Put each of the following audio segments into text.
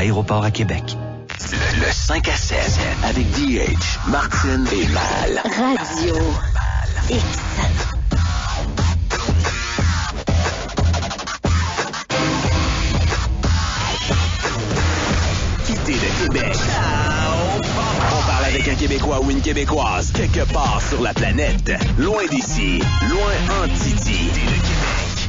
l'aéroport à Québec. Le 5 à 7 avec DH, Martine et Mal. Radio X. Quitter le Québec. On parle avec un Québécois ou une Québécoise quelque part sur la planète. Loin d'ici, loin en Titi.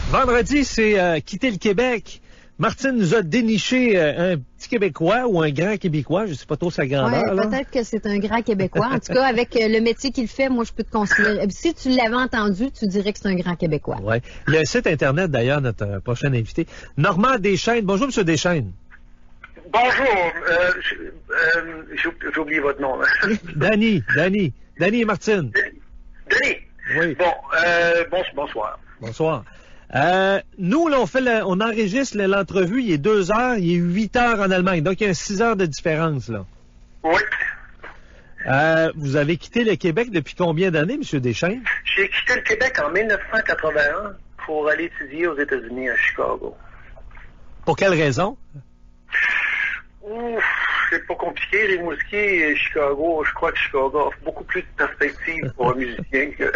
Vendredi, c'est quitter le Québec. Martine nous a déniché un petit Québécois ou un grand Québécois, je sais pas trop sa grandeur. Ouais, peut-être que c'est un grand Québécois. En tout cas, avec le métier qu'il fait, moi, je peux te considérer. Si tu l'avais entendu, tu dirais que c'est un grand Québécois. Ouais. Il y a un site Internet, d'ailleurs, notre prochain invité. Normand Deschênes. Bonjour, M. Deschênes. Bonjour. J'ai oublié votre nom. Là. Danny et Martine. Denis. Oui. Bon, bonsoir. Bonsoir. Nous, là, on enregistre l'entrevue, il est 2 heures, il est 8 heures en Allemagne. Donc, il y a 6 heures de différence, là. Oui. Vous avez quitté le Québec depuis combien d'années, M. Deschênes? J'ai quitté le Québec en 1981 pour aller étudier aux États-Unis, à Chicago. Pour quelle raison? Ouf, c'est pas compliqué. Rimouski et Chicago, je crois que Chicago offre beaucoup plus de perspectives pour un musicien que...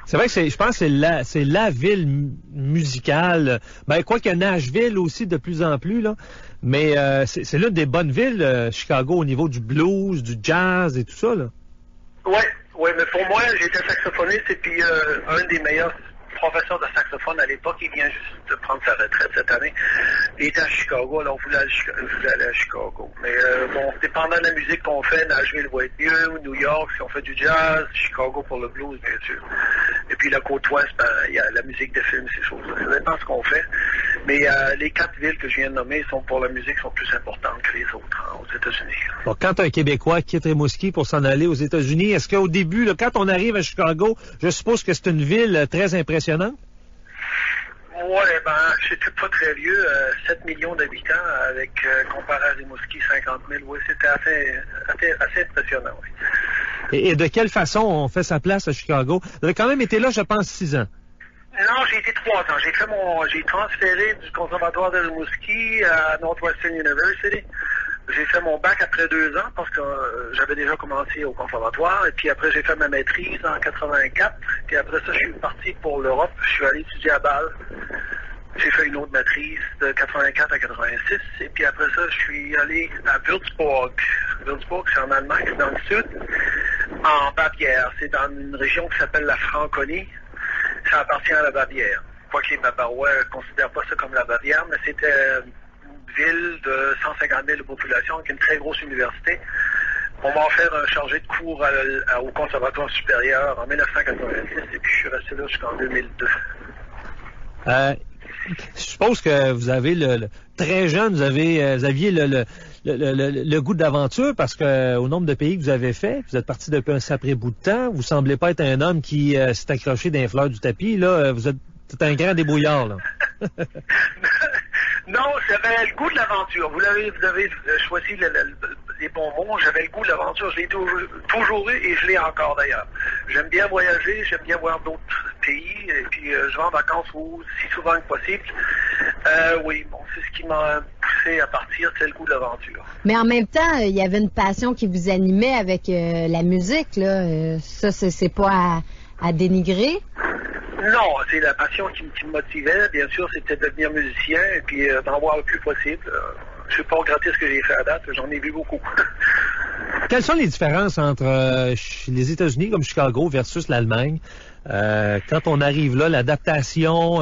C'est vrai que je pense que c'est la ville musicale. Ben, quoi que Nashville aussi de plus en plus, là. Mais c'est l'une des bonnes villes, Chicago, au niveau du blues, du jazz et tout ça, là. Ouais, mais pour moi, j'étais saxophoniste et puis un des meilleurs professeurs de saxophone à l'époque, il vient juste de prendre sa retraite cette année. Il était à Chicago, alors on voulait aller à Chicago. Mais bon, dépendant de la musique qu'on fait, Nashville va être mieux, ou New York, si on fait du jazz, Chicago pour le blues, bien sûr. Et puis la côte ouest, ben, il y a la musique de film, ces choses-là. Ça dépend de ce qu'on fait. Mais les 4 villes que je viens de nommer sont pour la musique sont plus importantes que les autres aux États-Unis. Bon, quand un Québécois quitte Rimouski pour s'en aller aux États-Unis, est-ce qu'au début, là, quand on arrive à Chicago, je suppose que c'est une ville très impressionnante? Ouais, ben, j'étais pas très vieux, 7 millions d'habitants, avec, comparé à Rimouski, 50 000, oui, c'était assez impressionnant, oui. Et de quelle façon on fait sa place à Chicago? Vous avez quand même été là, je pense, 6 ans. Non, j'ai été 3 ans. J'ai transféré du conservatoire de Rimouski à Northwestern University. J'ai fait mon bac après 2 ans parce que j'avais déjà commencé au conservatoire. Et puis après, j'ai fait ma maîtrise en 84. Puis après ça, je suis parti pour l'Europe. Je suis allé étudier à Bâle. J'ai fait une autre maîtrise de 84 à 86. Et puis après ça, je suis allé à Würzburg. Würzburg, c'est en Allemagne, c'est dans le sud, en Bavière. C'est dans une région qui s'appelle la Franconie. Ça appartient à la Bavière. Quoique les Bavarois ne considèrent pas ça comme la Bavière, mais c'était une ville de 150 000 de population avec une très grosse université. On m'a offert un chargé de cours au Conservatoire supérieur en 1986 et puis je suis resté là jusqu'en 2002. Je suppose que vous avez très jeune, vous aviez le goût d'aventure parce que au nombre de pays que vous avez fait, vous êtes parti depuis un sacré bout de temps. Vous semblez pas être un homme qui s'est accroché dans les fleurs du tapis. Là, vous êtes un grand débrouillard, là. Non, j'avais le goût de l'aventure. Vous avez choisi les bons mots. J'avais le goût de l'aventure. Je l'ai toujours eu et je l'ai encore d'ailleurs. J'aime bien voyager, j'aime bien voir d'autres pays et puis je vais en vacances si souvent que possible. Oui, bon, c'est ce qui m'a poussé à partir, c'est le goût de l'aventure. Mais en même temps, il y avait une passion qui vous animait avec la musique, là. Ça, c'est pas à dénigrer. Non, c'est la passion qui me motivait. Bien sûr, c'était de devenir musicien et puis d'en voir le plus possible. Je ne vais pas regretter ce que j'ai fait à date. J'en ai vu beaucoup. Quelles sont les différences entre les États-Unis comme Chicago versus l'Allemagne? Quand on arrive là, l'adaptation,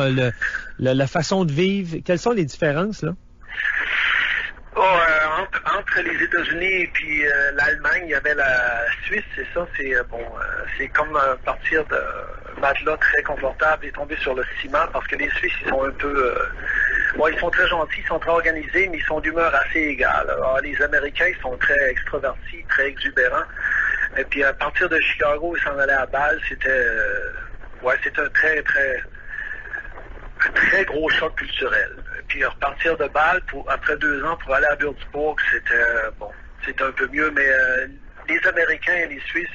la façon de vivre, quelles sont les différences, là? Entre les États-Unis et puis l'Allemagne, il y avait la Suisse, c'est ça, c'est comme partir de matelas très confortable et tomber sur le ciment parce que les Suisses, ils sont un peu... ils sont très gentils, ils sont très organisés, mais ils sont d'humeur assez égale. Alors, les Américains, ils sont très extrovertis, très exubérants. Et puis à partir de Chicago, ils s'en allaient à Bâle, c'était un très gros choc culturel. Puis repartir de Bâle après 2 ans pour aller à Würzburg, c'était un peu mieux, mais les Américains et les Suisses,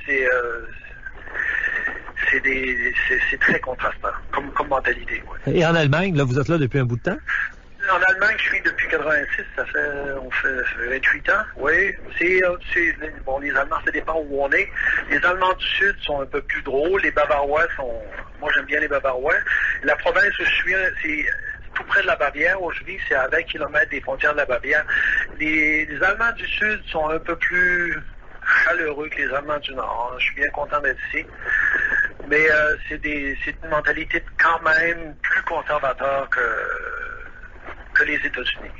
c'est très contrastant comme mentalité. Ouais. Et en Allemagne, là, vous êtes là depuis un bout de temps? En Allemagne, je suis depuis 86, ça fait 28 ans. Oui, bon, les Allemands, ça dépend où on est. Les Allemands du Sud sont un peu plus drôles. Les Bavarois moi j'aime bien les Bavarois. La province où je suis, c'est tout près de la Bavière, où je vis, c'est à 20 km des frontières de la Bavière. Les Allemands du Sud sont un peu plus chaleureux que les Allemands du Nord. Je suis bien content d'être ici. Mais c'est une mentalité quand même plus conservateur que les États-Unis.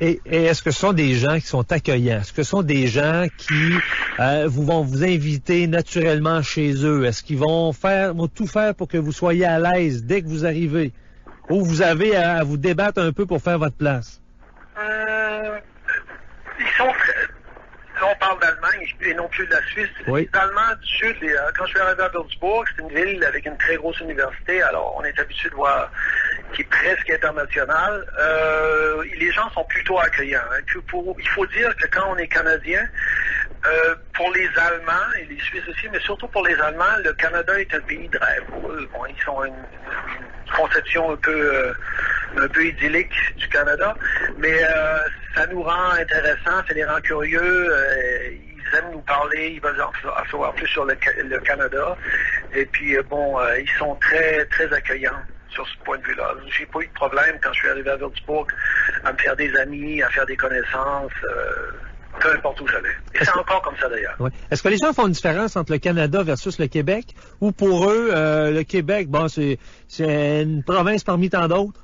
Et est-ce que ce sont des gens qui sont accueillants? Est-ce que ce sont des gens qui vont vous inviter naturellement chez eux? Est-ce qu'ils vont tout faire pour que vous soyez à l'aise dès que vous arrivez? Ou vous avez à vous débattre un peu pour faire votre place? Ils sont on parle d'Allemagne et non plus de la Suisse. Oui. Les Allemands du Sud, quand je suis arrivé à Würzburg, c'est une ville avec une très grosse université, alors on est habitué de voir qui est presque internationale. Les gens sont plutôt accueillants. Hein. Il faut dire que quand on est Canadien, pour les Allemands et les Suisses aussi, mais surtout pour les Allemands, le Canada est un pays de rêve. Bon, ils ont une conception un peu idyllique du Canada, mais ça nous rend intéressants, ça les rend curieux, ils aiment nous parler, ils veulent en savoir plus sur le Canada, et puis ils sont très, très accueillants sur ce point de vue-là. J'ai pas eu de problème quand je suis arrivé à Würzburg à me faire des amis, à faire des connaissances, peu importe où j'allais. Et c'est encore comme ça d'ailleurs. Ouais. Est-ce que les gens font une différence entre le Canada versus le Québec? Ou pour eux, le Québec, c'est une province parmi tant d'autres?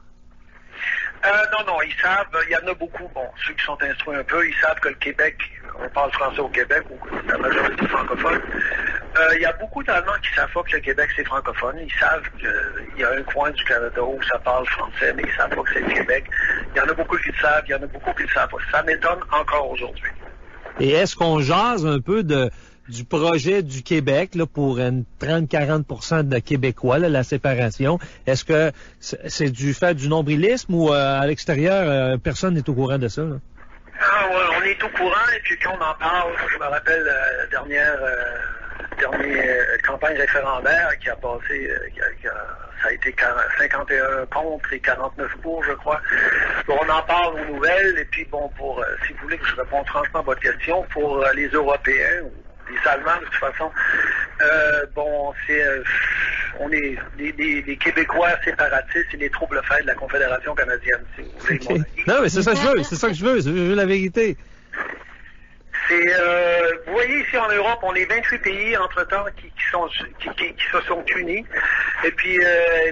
Non, ils savent, il y en a beaucoup, ceux qui sont instruits un peu, ils savent que le Québec, on parle français au Québec, ou la majorité francophone. Il y a beaucoup d'Allemands qui savent pas que le Québec c'est francophone, ils savent qu'il y a un coin du Canada où ça parle français, mais ils savent pas que c'est le Québec. Il y en a beaucoup qui le savent, il y en a beaucoup qui le savent pas. Ça m'étonne encore aujourd'hui. Et est-ce qu'on jase un peu du projet du Québec là, pour 30-40% de Québécois, là, la séparation? Est-ce que c'est du fait du nombrilisme ou à l'extérieur, personne n'est au courant de ça? Là? Ah, ouais, on est au courant et puis quand on en parle, je me rappelle la dernière campagne référendaire qui a passé, ça a été 51 contre et 49 pour, je crois. On en parle aux nouvelles et puis si vous voulez que je réponde franchement à votre question, pour les Européens les Allemands de toute façon, on est les Québécois séparatistes et les troubles-faits de la Confédération canadienne, si vous voulez. Okay. Non, mais c'est ça que je veux, je veux la vérité. Vous voyez ici en Europe, on est 28 pays entre-temps qui se sont unis. Et puis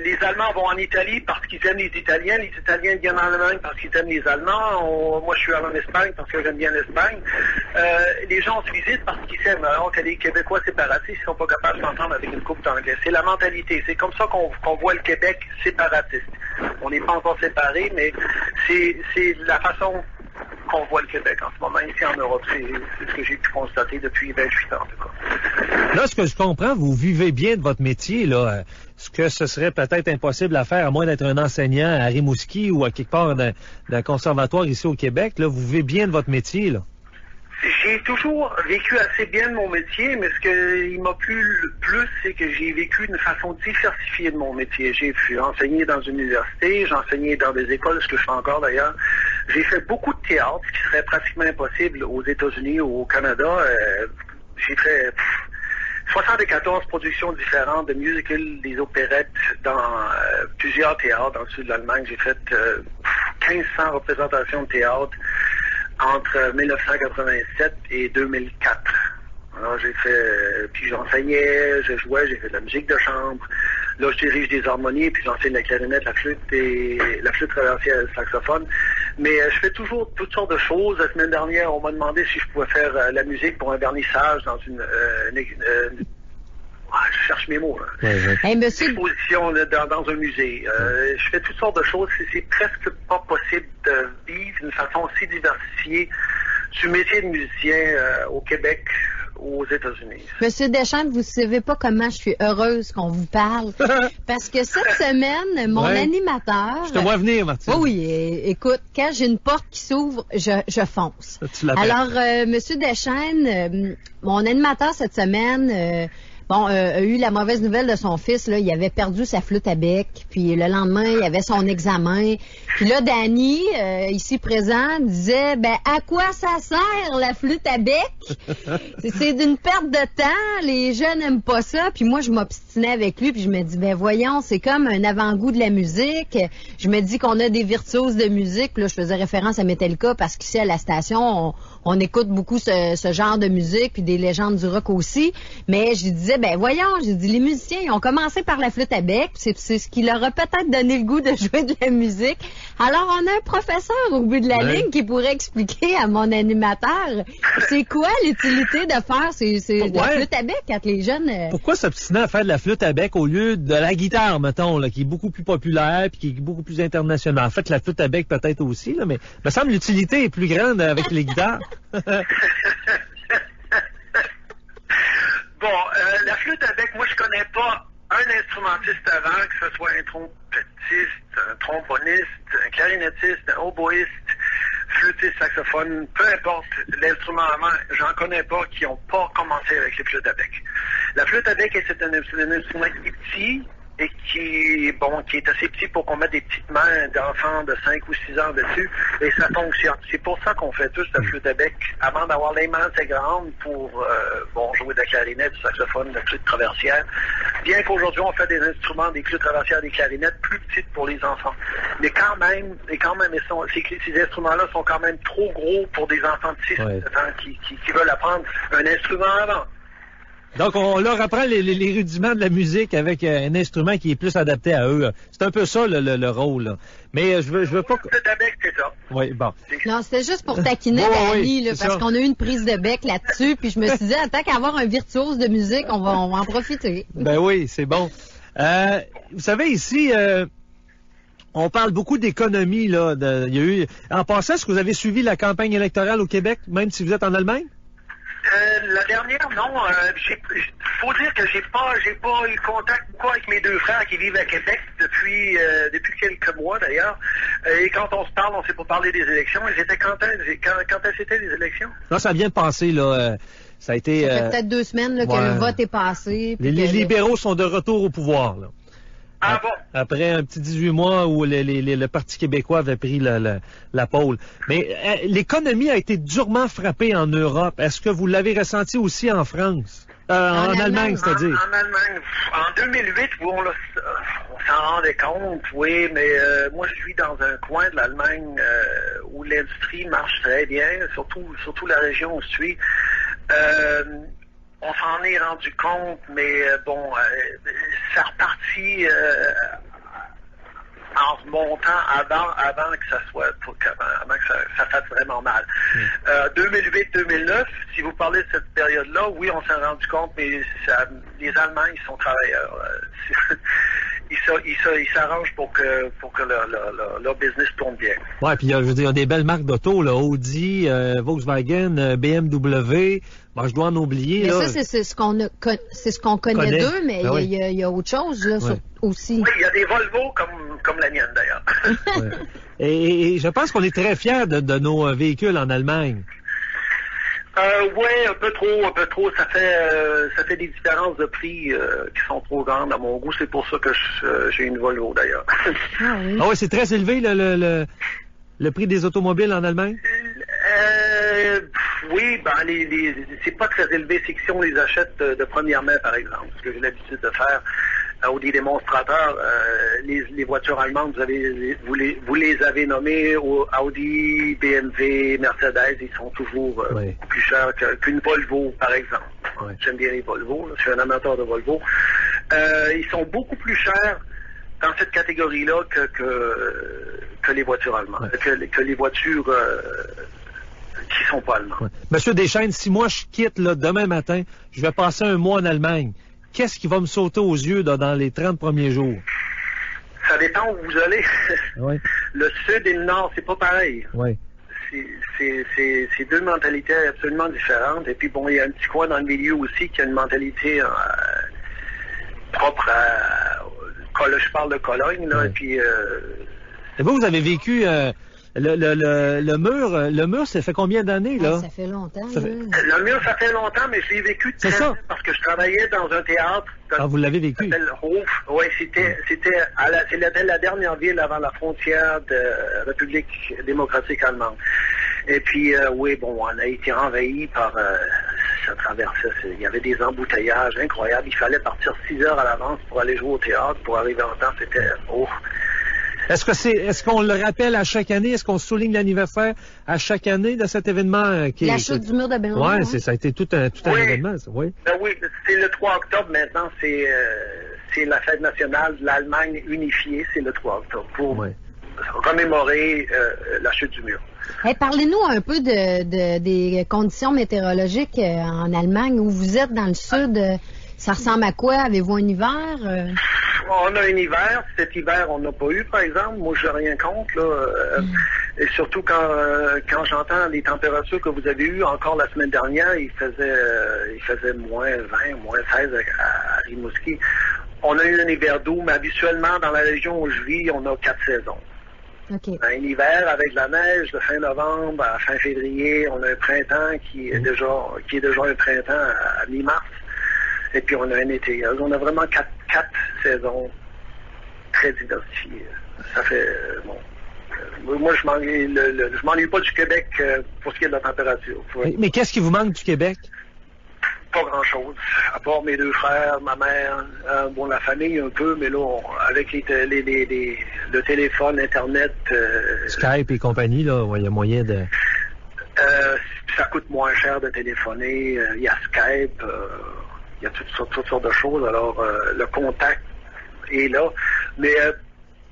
les Allemands vont en Italie parce qu'ils aiment les Italiens. Les Italiens viennent en Allemagne parce qu'ils aiment les Allemands. Moi, je suis allé en Espagne parce que j'aime bien l'Espagne. Les gens se visitent parce qu'ils s'aiment. Alors que les Québécois séparatistes, ils sont pas capables de s'entendre avec une couple d'anglais. C'est la mentalité. C'est comme ça qu'on voit le Québec séparatiste. On n'est pas encore séparés, mais c'est la façon qu'on voit le Québec en ce moment ici en Europe. C'est ce que j'ai pu constater depuis 28 ans, en tout cas. Là, ce que je comprends, vous vivez bien de votre métier, là. Ce que ce serait peut-être impossible à faire, à moins d'être un enseignant à Rimouski ou à quelque part d'un conservatoire ici au Québec, là. Vous vivez bien de votre métier, là. J'ai toujours vécu assez bien de mon métier, mais ce qui m'a plu le plus, c'est que j'ai vécu d'une façon diversifiée de mon métier. J'ai enseigné dans une université, j'ai enseigné dans des écoles, ce que je fais encore d'ailleurs. J'ai fait beaucoup de théâtre, ce qui serait pratiquement impossible aux États-Unis ou au Canada. J'ai fait 74 productions différentes de musicals, des opérettes dans plusieurs théâtres dans le sud de l'Allemagne. J'ai fait 1500 représentations de théâtre entre 1987 et 2004. Alors j'ai fait, puis j'enseignais, je jouais, j'ai fait de la musique de chambre. Là, je dirige des harmonies, puis j'enseigne la clarinette, la flûte traversière et le saxophone. Mais je fais toujours toutes sortes de choses. La semaine dernière, on m'a demandé si je pouvais faire la musique pour un vernissage dans une je cherche mes mots. Là. Hey, monsieur... Une exposition dans un musée. Je fais toutes sortes de choses. C'est presque pas possible de vivre d'une façon aussi diversifiée du métier de musicien au Québec, aux États-Unis. Monsieur Deschamps, vous ne savez pas comment je suis heureuse qu'on vous parle. Parce que cette semaine, mon animateur... Je te vois venir, Martine. Oui, écoute, quand j'ai une porte qui s'ouvre, je fonce. Tu l'appelles. Alors, Monsieur Deschamps, mon animateur cette semaine... a eu la mauvaise nouvelle de son fils, là, il avait perdu sa flûte à bec, puis le lendemain, il avait son examen. Puis là, Danny, ici présent, disait, ben, à quoi ça sert, la flûte à bec? C'est d'une perte de temps, les jeunes n'aiment pas ça. Puis moi, je m'obstinais avec lui, puis je me dis, ben, voyons, c'est comme un avant-goût de la musique. Je me dis qu'on a des virtuoses de musique. Puis là, je faisais référence à Metallica, parce qu'ici, à la station, on écoute beaucoup ce genre de musique, puis des légendes du rock aussi. Mais je disais, ben voyons, j'ai dit, les musiciens, ils ont commencé par la flûte à bec, c'est ce qui leur a peut-être donné le goût de jouer de la musique. Alors, on a un professeur au bout de la ligne qui pourrait expliquer à mon animateur, c'est quoi l'utilité de faire de la flûte à bec quand les jeunes... Pourquoi s'obstiner à faire de la flûte à bec au lieu de la guitare, mettons, là, qui est beaucoup plus populaire puis qui est beaucoup plus internationale? En fait, la flûte à bec peut-être aussi, là, mais il me semble que l'utilité est plus grande avec les guitares. Bon, la flûte à bec, moi, je connais pas un instrumentiste avant, que ce soit un trompettiste, un tromboniste, un clarinettiste, un oboïste, flûtiste, saxophone, peu importe l'instrument avant, j'en connais pas qui n'ont pas commencé avec les flûtes à bec. La flûte à bec, c'est un instrument qui est petit et qui est assez petit pour qu'on mette des petites mains d'enfants de 5 ou 6 ans dessus, et ça fonctionne. C'est pour ça qu'on fait tous la flûte à bec, avant d'avoir les mains assez grandes pour jouer de la clarinette, du saxophone, de la flûte traversière. Bien qu'aujourd'hui, on fait des instruments, des flûtes traversières, des clarinettes plus petites pour les enfants. Mais quand même, ces instruments-là sont quand même trop gros pour des enfants de 6 ans qui veulent apprendre un instrument avant. Donc, on leur apprend les rudiments de la musique avec un instrument qui est plus adapté à eux. C'est un peu ça, le rôle. Là. Mais je veux pas... Le bec, c'est ça. Oui, bon. Non, c'était juste pour taquiner Danny, parce qu'on a eu une prise de bec là-dessus, puis je me suis dit, tant qu'à avoir un virtuose de musique, on va en profiter. Ben oui, c'est bon. Vous savez, ici... on parle beaucoup d'économie, là. Il y a eu... En passant, est-ce que vous avez suivi la campagne électorale au Québec, même si vous êtes en Allemagne? La dernière, non. Faut dire que j'ai pas eu contact beaucoup avec mes deux frères qui vivent à Québec depuis quelques mois d'ailleurs. Et quand on se parle, on s'est pas parlé des élections. Ils étaient quand c'était les élections? Non, ça vient de passer, là. Ça a été... Ça fait peut-être 2 semaines là, que le vote est passé. Les libéraux sont de retour au pouvoir, là. Ah bon? Après un petit 18 mois où le Parti québécois avait pris la pôle. Mais l'économie a été durement frappée en Europe. Est-ce que vous l'avez ressenti aussi en France? En Allemagne, c'est-à-dire? En Allemagne. En 2008, on s'en rendait compte, oui, mais moi, je suis dans un coin de l'Allemagne où l'industrie marche très bien, surtout la région où je suis. On s'en est rendu compte, mais ça repartit en remontant avant que ça soit, avant que ça fasse vraiment mal. 2008-2009, si vous parlez de cette période-là, oui, on s'en est rendu compte, mais les Allemands, ils sont travailleurs. Ils s'arrangent pour que leur business tourne bien. Ouais, puis il y a des belles marques d'auto, là, Audi, Volkswagen, BMW. Bon, je dois en oublier. Mais là. Ça, c'est ce qu'on connaît d'eux, mais il y a autre chose là, aussi. Oui, il y a des Volvo comme la mienne d'ailleurs. Ouais. Et je pense qu'on est très fiers de nos véhicules en Allemagne. Oui, un peu trop. Ça fait des différences de prix qui sont trop grandes à mon goût. C'est pour ça que j'ai une Volvo d'ailleurs. Ah oui, c'est très élevé le prix des automobiles en Allemagne? Oui, c'est pas très élevé. C'est que si on les achète de première main, par exemple, ce que j'ai l'habitude de faire ou des démonstrateurs, les voitures allemandes, vous les avez nommées, Audi, BMW, Mercedes, ils sont toujours plus chers qu'une Volvo, par exemple. Ouais. J'aime bien les Volvo, je suis un amateur de Volvo. Ils sont beaucoup plus chers dans cette catégorie-là que les voitures allemandes, que les voitures qui sont pas allemandes. Ouais. Monsieur Deschênes, si moi je quitte là, demain matin, je vais passer un mois en Allemagne, qu'est-ce qui va me sauter aux yeux dans les 30 premiers jours? Ça dépend où vous allez. Oui. Le sud et le nord, c'est pas pareil. Oui. C'est deux mentalités absolument différentes. Et puis bon, il y a un petit coin dans le milieu aussi qui a une mentalité propre à... Je parle de Cologne, là, et puis... Et vous avez vécu le mur, ça fait combien d'années, là? Ça fait longtemps. Ça fait- Le mur, ça fait longtemps, mais je l'ai vécu C'est très ça. bien parce que je travaillais dans un théâtre. Ah, vous l'avez vécu. Oui, c'était la dernière ville avant la frontière de République démocratique allemande. Et puis, oui, bon, on a été envahi par... ça traversait, il y avait des embouteillages incroyables. Il fallait partir 6 heures à l'avance pour aller jouer au théâtre, pour arriver en temps. C'était... Oh. Est-ce qu'on le rappelle à chaque année? Est-ce qu'on souligne l'anniversaire à chaque année de cet événement qui La est... chute du mur de Berlin. Ouais, hein? ça a été tout un Oui. événement, ça, oui. Oui, c'est le 3 octobre maintenant, c'est la fête nationale de l'Allemagne unifiée, c'est le 3 octobre, pour Ouais. remémorer la chute du mur. Hey, parlez-nous un peu des conditions météorologiques en Allemagne où vous êtes dans le sud. Ça ressemble à quoi? Avez-vous un hiver? On a un hiver. Cet hiver, on n'a pas eu, par exemple. Moi, je n'ai rien contre. Là. Et surtout quand j'entends les températures que vous avez eues encore la semaine dernière, il faisait moins 20, moins 16 à Rimouski. On a eu un hiver doux, mais habituellement, dans la région où je vis, on a 4 saisons. OK. Un hiver avec de la neige de fin novembre à fin février. On a un printemps qui est déjà un printemps à mi-mars. Et puis on a un été. Alors, on a vraiment quatre saisons très diversifiées. Ça fait moi je m'ennuie pas du Québec pour ce qui est de la température. Mais qu'est-ce qui vous manque du Québec? Pas grand-chose. À part mes 2 frères, ma mère, la famille un peu, mais là, avec le téléphone, Internet... Skype et compagnie, là, il y a moyen de... ça coûte moins cher de téléphoner. Il y a Skype, il y a toutes sortes de choses. Alors, le contact est là. Mais...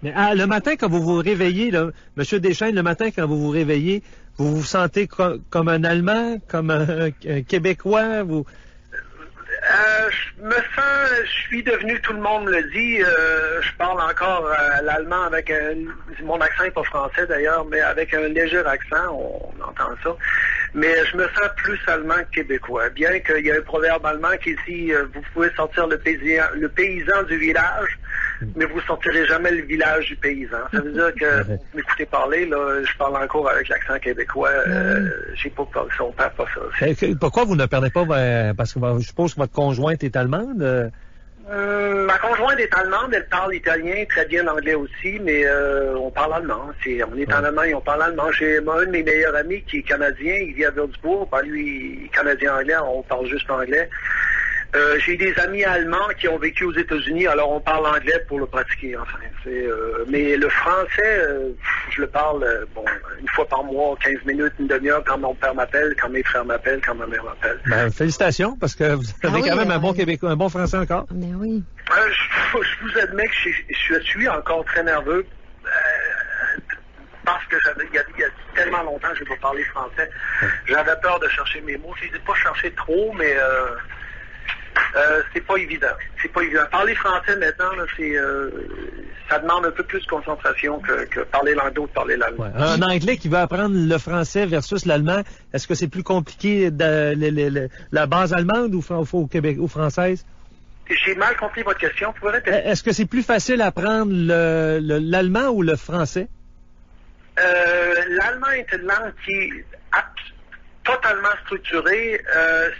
Mais le matin, quand vous vous réveillez, là, M. Deschênes, le matin, quand vous vous réveillez, vous vous sentez comme un Allemand, comme un Québécois? Je suis devenu, tout le monde me le dit, je parle encore l'allemand avec mon accent n'est pas français d'ailleurs, mais avec un léger accent, on entend ça. Mais je me sens plus allemand que québécois. Bien qu'il y ait un proverbe allemand qui dit, vous pouvez sortir le paysan du village, mais vous sortirez jamais le village du paysan. Ça veut dire que, vous m'écoutez parler, là, je parle encore avec l'accent québécois, j'ai pas parlé, on perd pas ça. Pourquoi vous ne perdez pas, parce que je suppose que votre conjointe est allemande? Ma conjointe est allemande, elle parle italien, très bien l'anglais aussi, mais on parle allemand. On est en Allemagne, on parle allemand. J'ai un de mes meilleurs amis qui est canadien, il vit à Würzburg, lui, canadien-anglais, on parle juste anglais. J'ai des amis allemands qui ont vécu aux États-Unis, alors on parle anglais pour le pratiquer, enfin. Mais le français, je le parle une fois par mois, 15 minutes, une demi-heure, quand mon père m'appelle, quand mes frères m'appellent, quand ma mère m'appelle. Félicitations, parce que vous avez quand même un bon Québécois, un bon français encore. Ben oui. Je vous admets que je suis encore très nerveux. Parce que il y a tellement longtemps que je n'ai pas parlé français. J'avais peur de chercher mes mots. Je ne les ai pas cherchés trop, mais c'est pas évident. C'est pas évident. Parler français maintenant, là, ça demande un peu plus de concentration que parler l'anglais ou de parler l'allemand. Ouais. Un Anglais qui veut apprendre le français versus l'allemand, est-ce que c'est plus compliqué la base allemande ou Québec ou française? J'ai mal compris votre question. Vous pouvez répéter? Est-ce que c'est plus facile d'apprendre l'allemand ou le français? L'allemand est une langue qui est totalement structurée.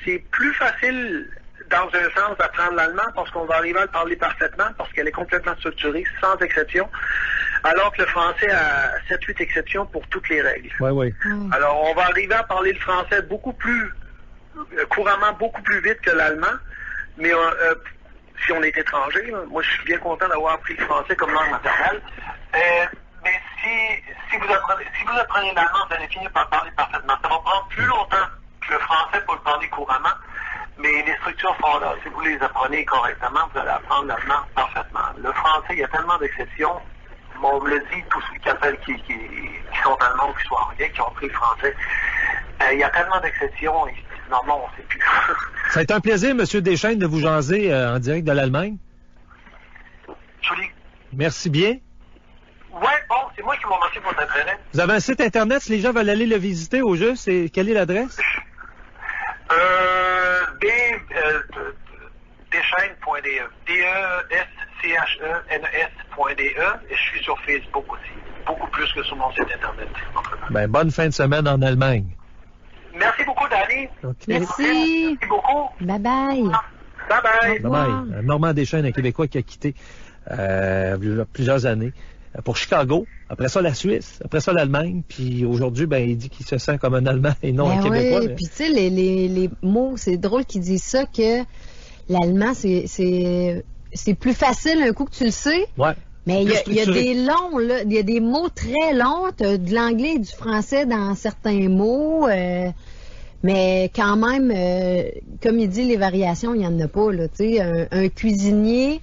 C'est plus facile dans un sens d'apprendre l'allemand parce qu'on va arriver à le parler parfaitement parce qu'elle est complètement structurée, sans exception, alors que le français a 7-8 exceptions pour toutes les règles. Oui. Alors, on va arriver à parler le français beaucoup plus couramment, beaucoup plus vite que l'allemand, mais si on est étranger, moi je suis bien content d'avoir appris le français comme langue maternelle. Mais si vous apprenez l'allemand, vous allez finir par parler parfaitement. Ça va prendre plus longtemps que le français pour le parler couramment, mais les structures sont là. Si vous les apprenez correctement, vous allez apprendre l'allemand parfaitement. Le français, il y a tellement d'exceptions. On me le dit, tous ceux qui sont allemands ou qui sont anglais, qui ont pris le français. Il y a tellement d'exceptions. Normalement, on ne sait plus. Ça a été un plaisir, M. Deschênes, de vous jaser en direct de l'Allemagne. Joli. Merci bien. Ouais, bon, c'est moi qui m'en remercie pour votre intérêt. Vous avez un site Internet, si les gens veulent aller le visiter au juste, quelle est l'adresse? Deschênes.de. DESCHENES.de. Et je suis sur Facebook aussi. beaucoup plus que sur mon site Internet. Ben, bonne fin de semaine en Allemagne. Merci beaucoup, Danny. Okay. Merci. Merci beaucoup. Bye-bye. Bye-bye. Bye-bye. Normand Deschênes, un Québécois qui a quitté plusieurs années pour Chicago. Après ça, la Suisse. Après ça, l'Allemagne. Puis aujourd'hui, ben, il dit qu'il se sent comme un Allemand et non un Québécois. Oui, mais... puis tu sais, les mots, c'est drôle qu'ils disent ça, que l'allemand, c'est plus facile un coup que tu le sais. Ouais. Mais il y a des longs, là, il y a des mots très longs, t'as de l'anglais et du français dans certains mots, mais quand même, comme il dit, les variations, il n'y en a pas, là, tu sais, un cuisinier,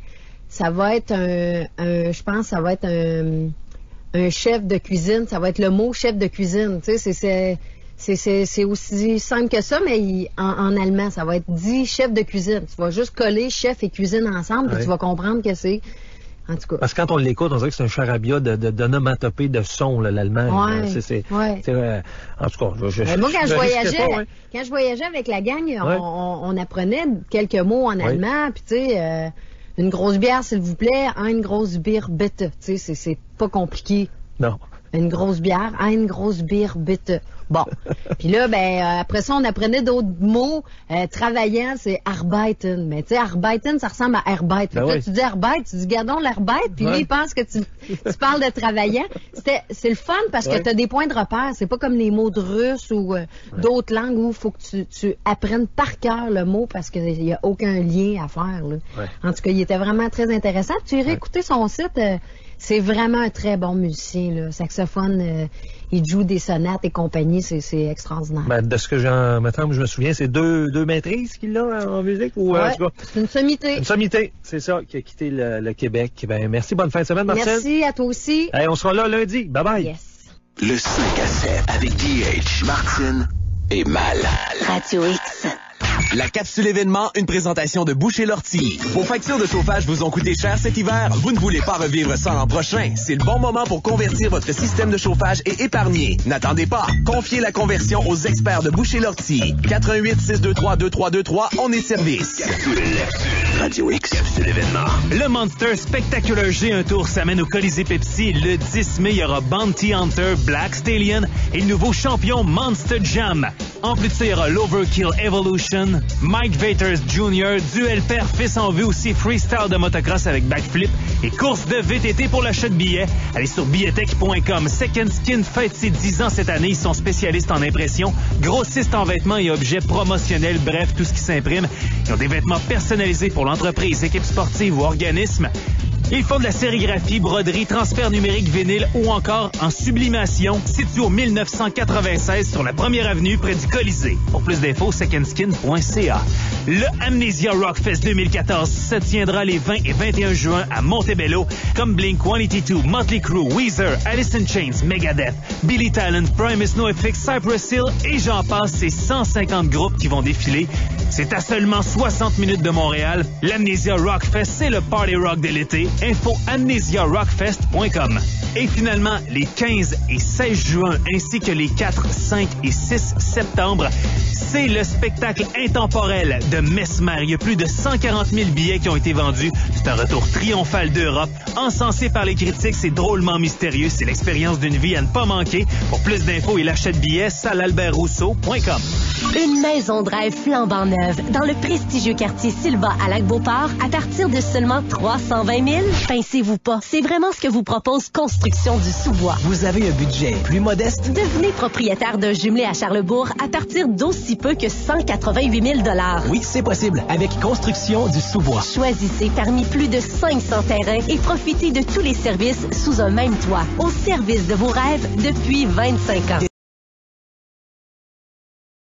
ça va être je pense, ça va être un chef de cuisine, ça va être le mot chef de cuisine, tu sais, c'est aussi simple que ça, mais en allemand, ça va être dit chef de cuisine. Tu vas juste coller chef et cuisine ensemble, puis tu vas comprendre que c'est... En tout cas. Parce que quand on l'écoute, on dirait que c'est un charabia d'onomatopée de son, l'allemand. Ouais, en tout cas, moi, quand je voyageais avec la gang, on apprenait quelques mots en allemand, puis tu sais, une grosse bière, s'il vous plaît, une grosse bière bitte. Tu sais, c'est pas compliqué. Non. Une grosse bière, une grosse bière bitte. Bon. Puis là, ben, après ça, on apprenait d'autres mots. Travaillant, c'est arbeiten. Mais tu sais, arbeiten, ça ressemble à arbeit. Ben là, tu dis arbeit, tu dis gardons l'arbeit, puis là, il pense que tu parles de travaillant. C'est le fun parce que tu as des points de repère. C'est pas comme les mots de russe ou d'autres langues où il faut que tu apprennes par cœur le mot parce qu'il n'y a aucun lien à faire. Là. Ouais. En tout cas, il était vraiment très intéressant. Tu irais écouter son site. C'est vraiment un très bon musicien, là. Saxophone, il joue des sonates et compagnie, c'est extraordinaire. Ben, de ce que je me souviens, c'est deux maîtrises qu'il a en musique ou en tout cas, c'est une sommité. Une sommité, c'est ça, qui a quitté le Québec. Ben, merci, bonne fin de semaine, Marcel. Merci à toi aussi. Hey, on sera là lundi. Bye bye. Yes. Le 5 à 7 avec DH, Martine et Mal. Radio X. La capsule événement, une présentation de Boucher-Lortie. Vos factures de chauffage vous ont coûté cher cet hiver? Vous ne voulez pas revivre ça l'an prochain? C'est le bon moment pour convertir votre système de chauffage et épargner. N'attendez pas. Confiez la conversion aux experts de Boucher-Lortie. 88-623-2323, on est service. Capsule. Radio X. Capsule événement. Le Monster Spectacular G un tour s'amène au Colisée Pepsi. Le 10 mai, il y aura Bounty Hunter, Black Stallion et le nouveau champion Monster Jam. En plus de ça, il y aura l'Overkill Evolution, Mike Vaters Jr., duel père-fils en vue aussi, freestyle de motocross avec backflip et course de VTT pour l'achat de billets. Allez sur billetech.com. Second Skin fête ses 10 ans cette année. Ils sont spécialistes en impression, grossistes en vêtements et objets promotionnels, bref, tout ce qui s'imprime. Ils ont des vêtements personnalisés pour l'entreprise, équipe sportive ou organisme. Ils font de la sérigraphie, broderie, transfert numérique vinyle ou encore en sublimation, situé au 1996 sur la 1er avenue près du Colisée. Pour plus d'infos, secondskin.ca. Le Amnesia Rockfest 2014 se tiendra les 20 et 21 juin à Montebello, comme Blink-182, Motley Crue, Weezer, Alice in Chains, Megadeth, Billy Talent, Primus, NoFX, Cypress Hill et j'en passe, c'est 150 groupes qui vont défiler. C'est à seulement 60 minutes de Montréal. L'Amnesia Rockfest, c'est le party rock de l'été. Info amnesiarockfest.com. Et finalement, les 15 et 16 juin, ainsi que les 4, 5 et 6 septembre, c'est le spectacle intemporel de Mesmer. Il y a plus de 140 000 billets qui ont été vendus. C'est un retour triomphal d'Europe. Encensé par les critiques, c'est drôlement mystérieux. C'est l'expérience d'une vie à ne pas manquer. Pour plus d'infos et l'achat de billets, sallealbertrousseau.com. Une maison de rêve flambant neuve dans le prestigieux quartier Sylva à Lac-Beauport à partir de seulement 320 000. Pincez-vous pas. C'est vraiment ce que vous propose Construction du Sous-Bois. Vous avez un budget plus modeste? Devenez propriétaire d'un jumelé à Charlesbourg à partir d'aussi peu que 188 000 $. Oui, c'est possible avec Construction du Sous-Bois. Choisissez parmi plus de 500 terrains et profitez de tous les services sous un même toit. Au service de vos rêves depuis 25 ans.